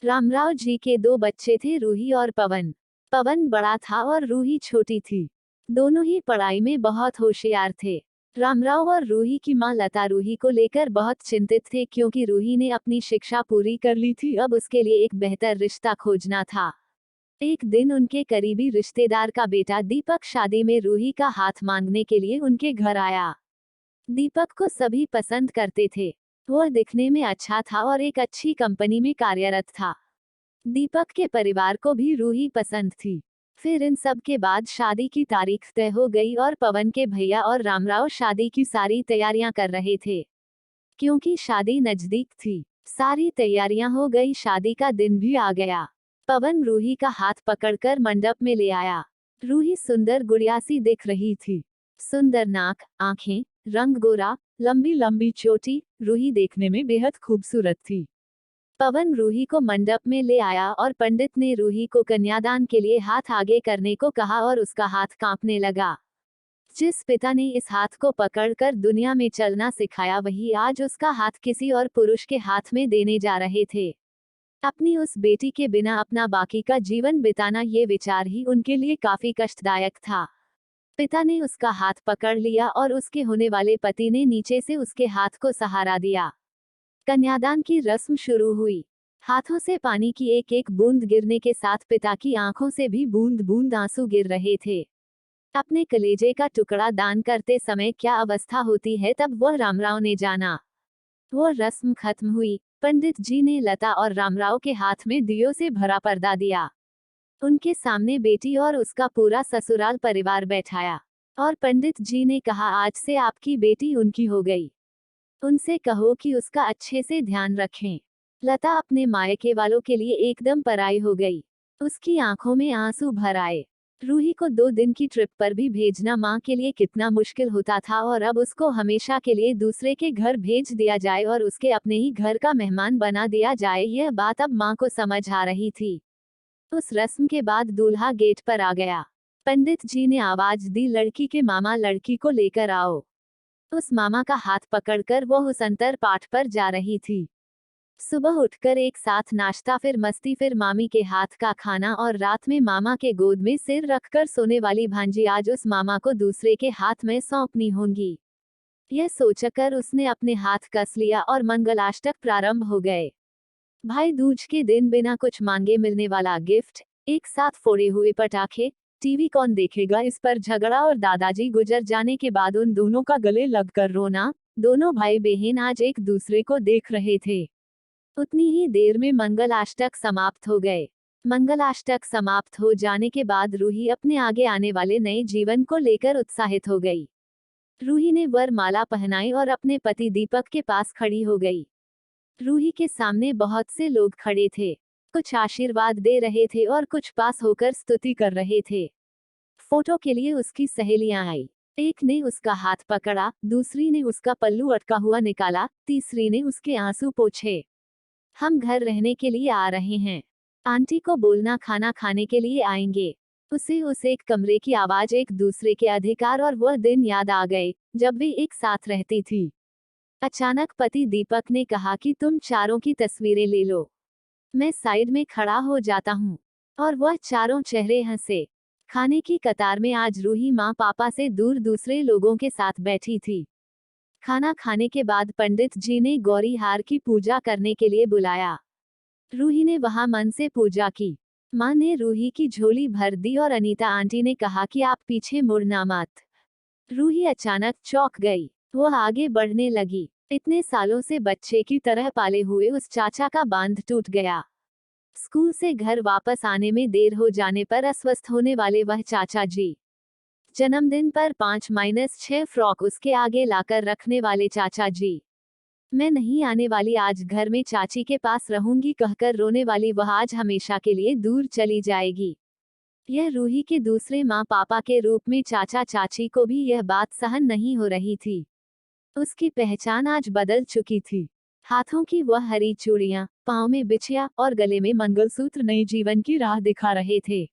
रामराव जी के दो बच्चे थे, रूही और पवन। पवन बड़ा था और रूही छोटी थी। दोनों ही पढ़ाई में बहुत होशियार थे। रामराव और रूही की मां लता रूही को लेकर बहुत चिंतित थे, क्योंकि रूही ने अपनी शिक्षा पूरी कर ली थी, अब उसके लिए एक बेहतर रिश्ता खोजना था। एक दिन उनके करीबी रिश्तेदार का बेटा दीपक शादी में रूही का हाथ मांगने के लिए उनके घर आया। दीपक को सभी पसंद करते थे। वह दिखने में अच्छा था और एक अच्छी कंपनी में कार्यरत था। दीपक के परिवार को भी रूही पसंद थी। फिर इन सब के बाद शादी की तारीख तय हो गई और पवन के भैया और रामराव शादी की सारी तैयारियां कर रहे थे। क्योंकि शादी नजदीक थी, सारी तैयारियां हो गई, शादी का दिन भी आ गया। पवन रूही का हाथ पकड़कर मंडप में ले आया। रूही सुंदर गुड़िया सी दिख रही थी। सुंदर नाक, आंखें, रंग गोरा, लंबी लंबी चोटी, रूही देखने में बेहद खूबसूरत थी। पवन रूही को मंडप में ले आया और पंडित ने रूही को कन्यादान के लिए हाथ आगे करने को कहा और उसका हाथ कांपने लगा। जिस पिता ने इस हाथ को पकड़कर दुनिया में चलना सिखाया, वही आज उसका हाथ किसी और पुरुष के हाथ में देने जा रहे थे। अपनी उस बेटी के बिना अपना बाकी का जीवन बिताना, ये विचार ही उनके लिए काफी कष्टदायक था। पिता ने उसका हाथ पकड़ लिया और उसके होने वाले पति ने नीचे से उसके हाथ को सहारा दिया। कन्यादान की रस्म शुरू हुई। हाथों से पानी की एक एक बूंद गिरने के साथ पिता की आंखों से भी बूंद बूंद आंसू गिर रहे थे। अपने कलेजे का टुकड़ा दान करते समय क्या अवस्था होती है, तब वह रामराव ने जाना। वह रस्म खत्म हुई। पंडित जी ने लता और रामराव के हाथ में दियों से भरा पर्दा दिया। उनके सामने बेटी और उसका पूरा ससुराल परिवार बैठाया और पंडित जी ने कहा, आज से आपकी बेटी उनकी हो गई। उनसे कहो कि उसका अच्छे से ध्यान रखें। लता अपने मायके वालों के लिए एकदम पराई हो गई। उसकी आंखों में आंसू भर आए। रूही को 2 दिन की ट्रिप पर भी भेजना मां के लिए कितना मुश्किल होता था, और अब उसको हमेशा के लिए दूसरे के घर भेज दिया जाए और उसके अपने ही घर का मेहमान बना दिया जाए, यह बात अब मां को समझ आ रही थी। उस रस्म के बाद दूल्हा गेट पर आ गया। पंडित जी ने आवाज दी, लड़की के मामा लड़की को लेकर आओ। उस मामा का हाथ पकड़कर वह उस अंतर पाठ पर जा रही थी। सुबह उठकर एक साथ नाश्ता, फिर मस्ती, फिर मामी के हाथ का खाना, और रात में मामा के गोद में सिर रखकर सोने वाली भांजी आज उस मामा को दूसरे के हाथ में सौंपनी होंगी। यह सोचकर उसने अपने हाथ कस लिया और मंगलाष्टक प्रारंभ हो गए। भाई दूज के दिन बिना कुछ मांगे मिलने वाला गिफ्ट, एक साथ फोड़े हुए पटाखे, टीवी कौन देखेगा इस पर झगड़ा, और दादाजी गुजर जाने के बाद उन दोनों का गले लगकर रोना। दोनों भाई बहन आज एक दूसरे को देख रहे थे। उतनी ही देर में मंगलाष्टक समाप्त हो गए। मंगलाष्टक समाप्त हो जाने के बाद रूही अपने आगे आने वाले नए जीवन को लेकर उत्साहित हो गई। रूही ने वरमाला पहनाई और अपने पति दीपक के पास खड़ी हो गई। रूही के सामने बहुत से लोग खड़े थे। कुछ आशीर्वाद दे रहे थे और कुछ पास होकर स्तुति कर रहे थे। फोटो के लिए उसकी सहेलियां आई। एक ने उसका हाथ पकड़ा, दूसरी ने उसका पल्लू अटका हुआ निकाला, तीसरी ने उसके आंसू पोंछे। हम घर रहने के लिए आ रहे हैं। आंटी को बोलना खाना खाने के लिए आएंगे। उसे उस एक कमरे की आवाज, एक दूसरे के अधिकार और वह दिन याद आ गए जब वे एक साथ रहती थी। अचानक पति दीपक ने कहा कि तुम चारों की तस्वीरें ले लो। मैं साइड में खड़ा हो जाता हूँ। और वह चारों चेहरे हंसे। खाने की कतार में आज रूही माँ पापा से दूर दूसरे लोगों के साथ बैठी थी। खाना खाने के बाद पंडित जी ने गौरी हार की पूजा करने के लिए बुलाया। रूही ने वहां मन से पूजा की। माँ ने रूही की झोली भर दी और अनीता आंटी ने कहा कि आप पीछे मुड़ना मत। रूही अचानक चौंक गई। वह आगे बढ़ने लगी। इतने सालों से बच्चे की तरह पाले हुए उस चाचा का बांध टूट गया। स्कूल से घर वापस आने में देर हो जाने पर अस्वस्थ होने वाले वह चाचा जी। जन्मदिन पर 5-6 फ्रॉक उसके आगे लाकर रखने वाले चाचा जी। मैं नहीं आने वाली, आज घर में चाची के पास रहूंगी कहकर रोने वाली वह आज हमेशा के लिए दूर चली जाएगी। यह रूही के दूसरे माँ पापा के रूप में चाचा चाची को भी यह बात सहन नहीं हो रही थी। उसकी पहचान आज बदल चुकी थी। हाथों की वह हरी चूड़ियां, पाँव में बिछिया और गले में मंगलसूत्र नए जीवन की राह दिखा रहे थे।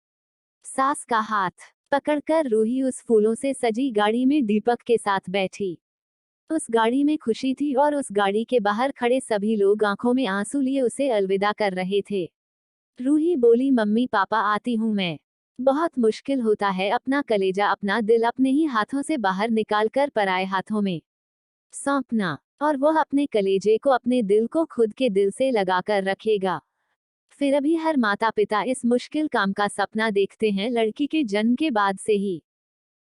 सास का हाथ पकड़कर रूही उस फूलों से सजी गाड़ी में दीपक के साथ बैठी। उस गाड़ी में खुशी थी और उस गाड़ी के बाहर खड़े सभी लोग आंखों में आंसू लिए उसे अलविदा कर रहे थे। रूही बोली, मम्मी पापा आती हूँ मैं। बहुत मुश्किल होता है अपना कलेजा, अपना दिल अपने ही हाथों से बाहर निकाल कर पराए हाथों में सौंपना, और वह अपने कलेजे को, अपने दिल को खुद के दिल से लगाकर रखेगा। फिर भी हर माता पिता इस मुश्किल काम का सपना देखते हैं लड़की के जन्म के बाद से ही।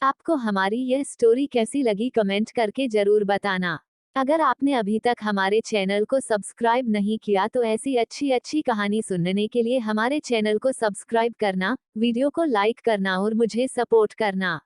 आपको हमारी यह स्टोरी कैसी लगी कमेंट करके जरूर बताना। अगर आपने अभी तक हमारे चैनल को सब्सक्राइब नहीं किया तो ऐसी अच्छी अच्छी कहानी सुनने के लिए हमारे चैनल को सब्सक्राइब करना, वीडियो को लाइक करना और मुझे सपोर्ट करना।